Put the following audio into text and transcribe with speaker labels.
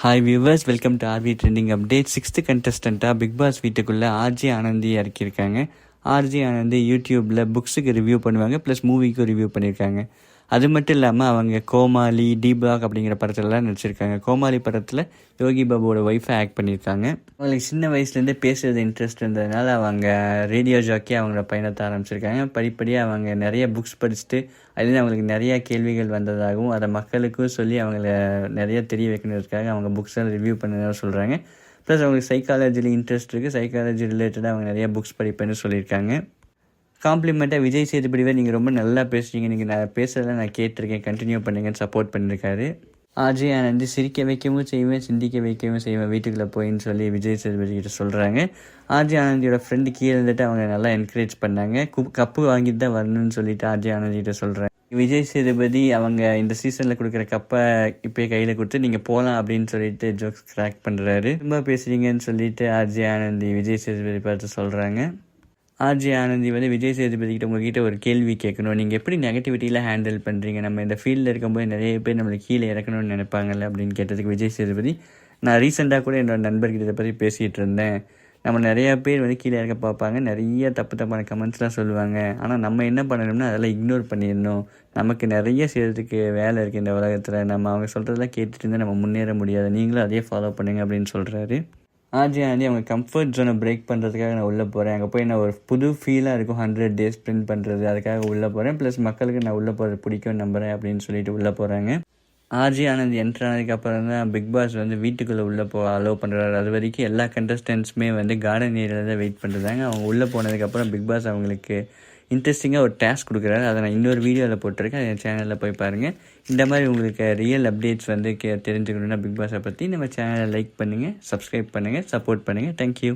Speaker 1: Hi viewers, welcome to RV trending update. 6th கண்டஸ்டண்ட்டாக big boss வீட்டுக்குள்ளே RJ Ananthi இறக்கியிருக்காங்க. RJ Ananthi யூடியூப்பில் புக்ஸுக்கு ரிவ்யூ பண்ணுவாங்க, ப்ளஸ் மூவிக்கும் ரிவ்யூ பண்ணியிருக்காங்க. அது மட்டும் இல்லாமல் அவங்க கோமாளி, டி பிளாக் அப்படிங்கிற படத்துலலாம் நடிச்சிருக்காங்க. கோமாளி படத்தில் யோகி பாபுவோட ஒய்ஃபை ஆக்ட் பண்ணியிருக்காங்க. அவங்களுக்கு சின்ன வயசுலேருந்தே பேசுகிறது இன்ட்ரெஸ்ட் இருந்ததுனால அவங்க ரேடியோ ஜாக்கி அவங்களோட பயணத்தை ஆரம்பிச்சிருக்காங்க. படிப்படியாக அவங்க நிறைய புக்ஸ் படிச்சுட்டு அதுலேருந்து அவங்களுக்கு நிறையா கேள்விகள் வந்ததாகவும் அதை மக்களுக்கும் சொல்லி அவங்கள நிறைய தெரிய வைக்கணுன்றதுக்காக அவங்க புக்ஸெல்லாம் ரிவ்யூ பண்ணதாக சொல்கிறாங்க. ப்ளஸ் அவங்களுக்கு சைக்காலஜியில் இன்ட்ரெஸ்ட் இருக்குது, சைக்காலஜி ரிலேட்டடாக அவங்க நிறையா புக்ஸ் படிப்பேன்னு சொல்லியிருக்காங்க. காம்ப்ளிமெண்ட்டாக விஜய் சேதுபதிவே நீங்கள் ரொம்ப நல்லா பேசுகிறீங்க, நீங்கள் நான் பேசுகிறதெல்லாம் நான் கேட்டிருக்கேன், கண்டினியூ பண்ணுங்கன்னு சப்போர்ட் பண்ணியிருக்காரு. ஆர்ஜே ஆனந்தி சிரிக்க வைக்கவும் செய்வேன், சிந்திக்க வைக்கவும் செய்வேன் வீட்டுக்குள்ளே போயின்னு சொல்லி விஜய் சேதுபதி கிட்ட சொல்கிறாங்க. ஆர்ஜே ஆனந்தியோட ஃப்ரெண்டு கீழே இருந்துட்டு அவங்க நல்லா என்கரேஜ் பண்ணாங்க. கப்பு வாங்கிட்டு தான் வரணும்னு சொல்லிட்டு ஆர்ஜே ஆனந்தி கிட்ட சொல்கிறாங்க. விஜய் சேதுபதி அவங்க இந்த சீசனில் கொடுக்குற கப்பை இப்போயே கையில் கொடுத்து நீங்கள் போகலாம் அப்படின்னு சொல்லிட்டு ஜோக்ஸ் கிராக் பண்ணுறாரு. ரொம்ப பேசுகிறீங்கன்னு சொல்லிட்டு ஆர்ஜே ஆனந்தி விஜய் சேதுபதி பார்த்து சொல்கிறாங்க. ஆர்ஜே ஆனந்தி விஜய் சேதுபதி கிட்ட உங்ககிட்ட ஒரு கேள்வி கேட்கணும், நீங்கள் எப்படி நெகட்டிவிட்டியில் ஹேண்டில் பண்ணுறீங்க, நம்ம இந்த ஃபீல்டில் இருக்கும்போது நிறைய பேர் நம்மளை கீழே இறக்கணும்னு நினைப்பாங்கல்ல அப்படின்னு கேட்டதுக்கு விஜய் சேதுபதி, நான் ரீசெண்டாக கூட என்னோட நண்பர்கிட்ட இதை பற்றி பேசிகிட்டு இருந்தேன். நம்ம நிறையா பேர் கீழே இறக்க பார்ப்பாங்க, நிறைய தப்பான கமெண்ட்ஸ்லாம் சொல்லுவாங்க. ஆனால் நம்ம என்ன பண்ணணும்னா அதெல்லாம் இக்னோர் பண்ணிடணும். நமக்கு நிறைய செய்கிறதுக்கு வேலை இருக்குது இந்த உலகத்தில். நம்ம அவங்க சொல்கிறதெல்லாம் கேட்டுட்டு இருந்தால் நம்ம முன்னேற முடியாது. நீங்களும் அதே ஃபாலோ பண்ணுங்க அப்படின்னு சொல்கிறாரு. ஆர்ஜே ஆனந்தி அவங்க கம்ஃபர்ட் ஜோனை பிரேக் பண்ணுறதுக்காக நான் உள்ளே போகிறேன். அங்கே போய் நான் ஒரு புது ஃபீலாக இருக்கும், 100 days ஸ்பெண்ட் பண்ணுறது, அதுக்காக உள்ளே போகிறேன். ப்ளஸ் மக்களுக்கு நான் உள்ளே போகிறது பிடிக்கும் நம்புகிறேன் அப்படின்னு சொல்லிட்டு உள்ளே போகிறாங்க. ஆர்ஜே ஆனந்த் என்ட்ரு ஆனதுக்கப்புறம் தான் பிக் பாஸ் வீட்டுக்குள்ளே உள்ளே அலோவ் பண்ணுறாரு. அது வரைக்கும் எல்லா கண்டஸ்டன்ட்ஸுமே கார்டன் ஏரியாவில் தான் வெயிட் பண்ணுறாங்க. அவங்க உள்ளே போனதுக்கப்புறம் பிக் பாஸ் அவங்களுக்கு இன்ட்ரெஸ்டிங்காக ஒரு டாஸ்க் கொடுக்குறாரு. அதை நான் இன்னொரு வீடியோவில் போட்டிருக்கேன், என் சேனலில் போய் பாருங்கள். இந்த மாதிரி உங்களுக்கு ரியல் அப்டேட்ஸ் தெரிஞ்சுக்கணுன்னா பிக் பாஸை பற்றி நம்ம சேனலை லைக் பண்ணுங்கள், சப்ஸ்கிரைப் பண்ணுங்கள், சப்போர்ட் பண்ணுங்கள். தேங்க்யூ.